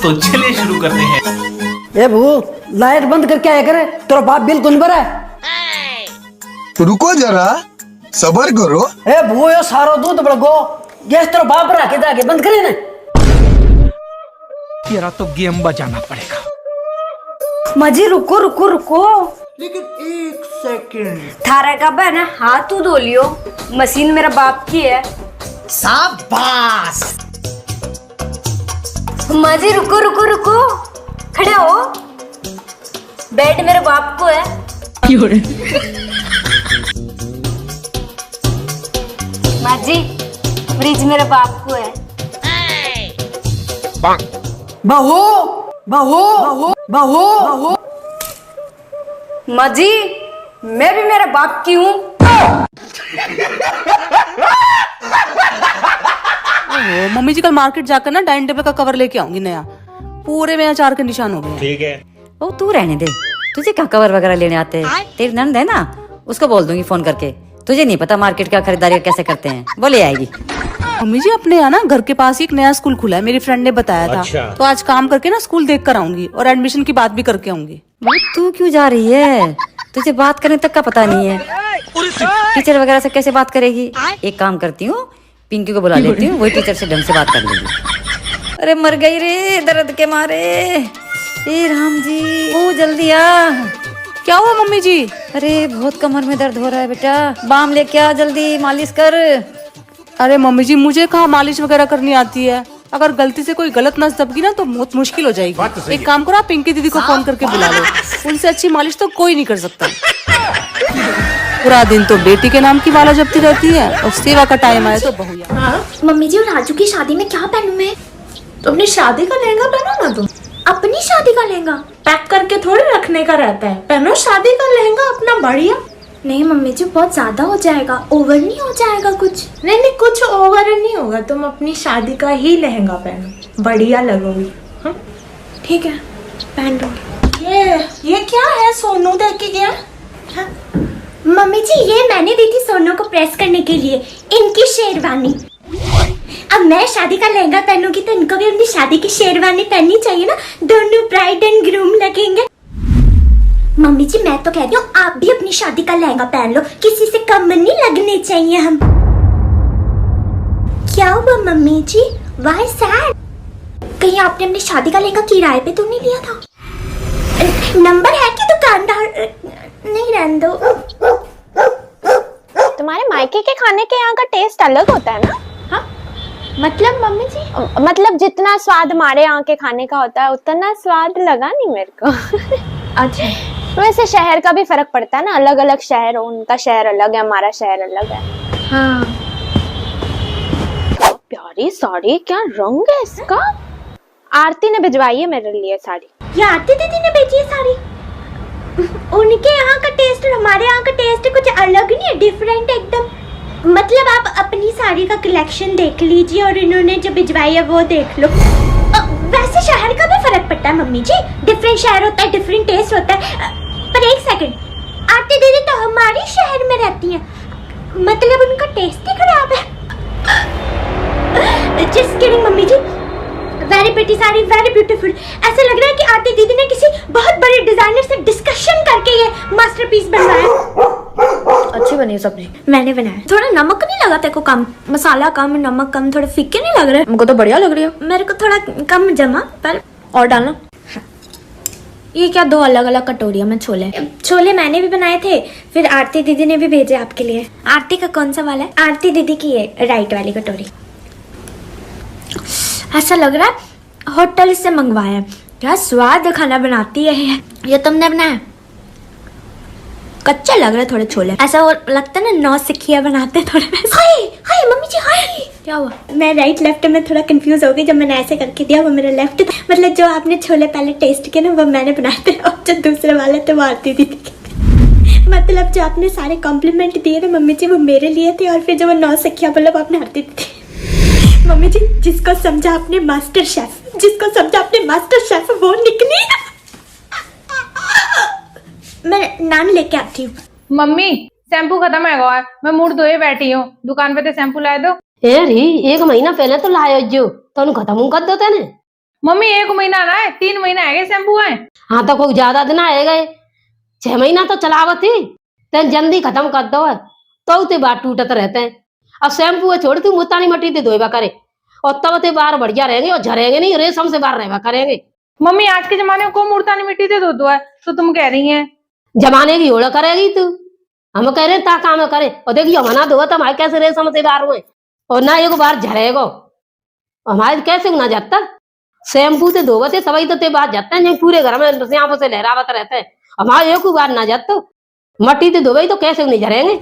तो चलिए शुरू करते हैं। ए भू, लाइट बंद करके आया करे, तेरा बाप बिल कौन भरा है? रुको जरा, सबर करो। ए भू, यो सारो दूध बड़गो, गैस तेरा बाप भरा के जाके बंद करे ना। तेरा तो गेम बजाना पड़ेगा। मजी रुको रुको रुको, लेकिन एक सेकंड। थारा का है ना, हाथ तो धो लियो, मशीन मेरा बाप की है। शाबाश। मजी रुको रुको रुको, खड़े हो, बेड मेरे बाप को है। माजी, फ्रिज मेरे बाप को है। बहू बहू बहू बहू, माजी, मैं भी मेरे बाप की हूँ। मम्मी जी कल मार्केट जाकर ना डाइनिंग टेबल का कवर लेके आऊंगी नया, पूरे में अचार के निशान हो गए। ठीक है। ओ तू रहने दे, तुझे क्या कवर वगैरह लेने आते हैं? तेरी ननद है ना, उसको बोल दूंगी फोन करके। तुझे नहीं पता मार्केट का खरीदारी कैसे करते हैं, बोले आएगी। मम्मी जी अपने यहाँ ना घर के पास ही एक नया स्कूल खुला है, मेरी फ्रेंड ने बताया था। अच्छा। तो आज काम करके ना स्कूल देख कर आऊंगी और एडमिशन की बात भी करके आऊंगी। तू क्यों जा रही है? तुझे बात करने तक का पता नहीं है। टीचर वगैरह से कैसे बात करेगी? एक काम करती हूँ, पिंकी को बुला लेती हूँ, वही टीचर से ढंग से बात कर लेगी। अरे मर गई रे दर्द के मारे। ए राम जी, ओ जल्दी आ। क्या हुआ मम्मी जी? अरे बहुत कमर में दर्द हो रहा है बेटा, बाम लेके आ, जल्दी मालिश कर। अरे मम्मी जी, मुझे कहाँ मालिश वगैरह करनी आती है। अगर गलती से कोई गलत नस दबगी ना तो बहुत मुश्किल हो जाएगी। एक काम करो, आप पिंकी दीदी को फोन करके बुला लो, उनसे अच्छी मालिश तो कोई नहीं कर सकता। पूरा दिन तो बेटी के नाम की माला जपती रहती है और सेवा का टाइम आए तो बहू याद। हाँ? मम्मी जी, और राजू की शादी में क्या पहनूं मैं? तो अपनी शादी का लहंगा पहनो ना तुम। अपनी शादी का लहंगा पैक करके थोड़ी रखने का रहता है, पहनो शादी का लहंगा अपना बढ़िया। नहीं मम्मी जी, बहुत ज्यादा हो जाएगा, ओवर नहीं हो जाएगा कुछ? नहीं नहीं, कुछ ओवर नहीं होगा, तुम अपनी शादी का ही लहंगा पहनो, बढ़िया लगोगी। हाँ? ठीक है, पहन लूंगी। ये क्या है? सोनू दे के गया? हाँ? मम्मी जी, ये मैंने दी थी सोनू को प्रेस करने के लिए, इनकी शेरवानी। अब मैं शादी का लहंगा पहनूंगी तो इनको भी अपनी शादी की शेरवानी पहननी चाहिए ना, दोनों ब्राइड एंड ग्रूम लगेंगे। मम्मी जी, मैं तो कह रही हूँ आप भी अपनी शादी का लहंगा पहन लो, किसी से कम नहीं लगने चाहिए हम। क्या हुआ मम्मी जी? Y sad? कहीं आपने अपनी शादी का लहंगा किराए पे तो नहीं लिया था? नंबर है कि दुकानदार? नहीं, रहने दो। तुम्हारे मायके के खाने के यहाँ का टेस्ट अलग होता है ना? हाँ? मतलब मम्मी जी? मतलब जितना स्वाद हमारे यहाँ के खाने का होता है उतना स्वाद लगा नहीं मेरे को। अच्छा। वैसे शहर का भी फर्क पड़ता है ना, अलग अलग शहर, उनका शहर अलग है, हमारा शहर अलग है। हाँ। प्यारी साड़ी, क्या रंग है इसका? आरती ने भिजवाई है मेरे लिए साड़ी। ये आरती दीदी ने भेजी है साड़ी? उनके यहाँ का टेस्ट और हमारे यहाँ का टेस्ट कुछ अलग नहीं है, डिफरेंट एकदम। मतलब आप अपनी साड़ी का कलेक्शन देख लीजिए और इन्होंने जो भिजवाई है वो देख लो। वैसे शहर का भी फर्क पड़ता है मम्मी जी, डिफरेंट शहर होता है, डिफरेंट टेस्ट होता है। पर एक सेकंड, आरती दीदी तो हमारे शहर में रहती हैं, मतलब उनका टेस्ट ही खराब है। Just kidding mummy ji, very pretty sari, very beautiful. ऐसा लग रहा है कि आरती दीदी ने किसी बहुत बड़े डिजाइनर से डिस्कशन करके ये मास्टरपीस बनवाया। अच्छी बनी है सब्जी। मैंने बनाया। थोड़ा नमक नहीं लगा तेरे को? कम मसाला, कम नमक, कम, थोड़े फीके नहीं लग रहे? हमको तो बढ़िया लग रही है। मेरे को थोड़ा कम जमा, पर और डालना। ये क्या दो अलग अलग कटोरियां में छोले? छोले मैंने भी बनाए थे, फिर आरती दीदी ने भी भेजे आपके लिए। आरती का कौन सा वाला है? आरती दीदी की है राइट वाली कटोरी। ऐसा लग रहा है होटल से मंगवाया है। क्या स्वाद खाना बनाती है ये तुमने बनाया? कच्चे लग रहे थोड़े छोले, ऐसा लगता है ना नौसिखिया बनाते थोड़े। हाय हाय मम्मी जी, हाय क्या हुआ? मैं राइट लेफ्ट में थोड़ा कंफ्यूज हो गई, जब मैंने ऐसे करके दिया वो मेरा लेफ्ट था। मतलब जो आपने छोले पहले टेस्ट किए ना वो मैंने बनाए थे, और जो दूसरे वाले थे वो आरती दीदी के। मतलब जो आपने सारे कॉम्प्लीमेंट दिए थे मम्मी जी वो मेरे लिए थे, और फिर जो वो नौसिखिया बोला वो आपने आरती दी थी। मम्मी जी, जिसको समझा आपने मास्टर शेफ, जिसको समझा आपने मास्टर शेफ, वो निकली। मैं नान लेके आती हूँ। मम्मी शैम्पू खत्म है गया, मैं मुड़ धोए बैठी हूँ, दुकान पे तो शैम्पू लाए दो। ए री, 1 महीना पहले तो लायो जो, तो खत्म कर दो तेने। मम्मी 1 महीना ना है, 3 महीना है शैम्पू है। हाँ तो कोई ज्यादा दिन आए गए, 6 महीना तो चलावत ही तेन जल्दी खत्म कर दो है तो ते बाल टूटत रहते हैं। अब शैम्पू छोड़ तू मुतानी मट्टी ते धोएबा करे और तब ते बाल बढ़िया रहेंगे और झरेंगे नहीं, रेशम से बाल रहबा करेंगे। मम्मी आज के जमाने में को मुल्तानी मिट्टी से धो दो है तो तुम कह रही हैं जमाने की ओढ़ करेगी तू, हम कह रहे ता काम करे और देखिए हमारा धोआ तो हमारे कैसे रेशम से बाल हुए और ना एक बार झरेगो हमारे कैसे ना जाता। शैम्पू से धोवते तभी तो ते बात जाते हैं, पूरे घर में यहाँ से लहरावत रहते हैं, हमारे एक बार ना जाता मट्टी से धोवे तो कैसे नहीं झरेंगे।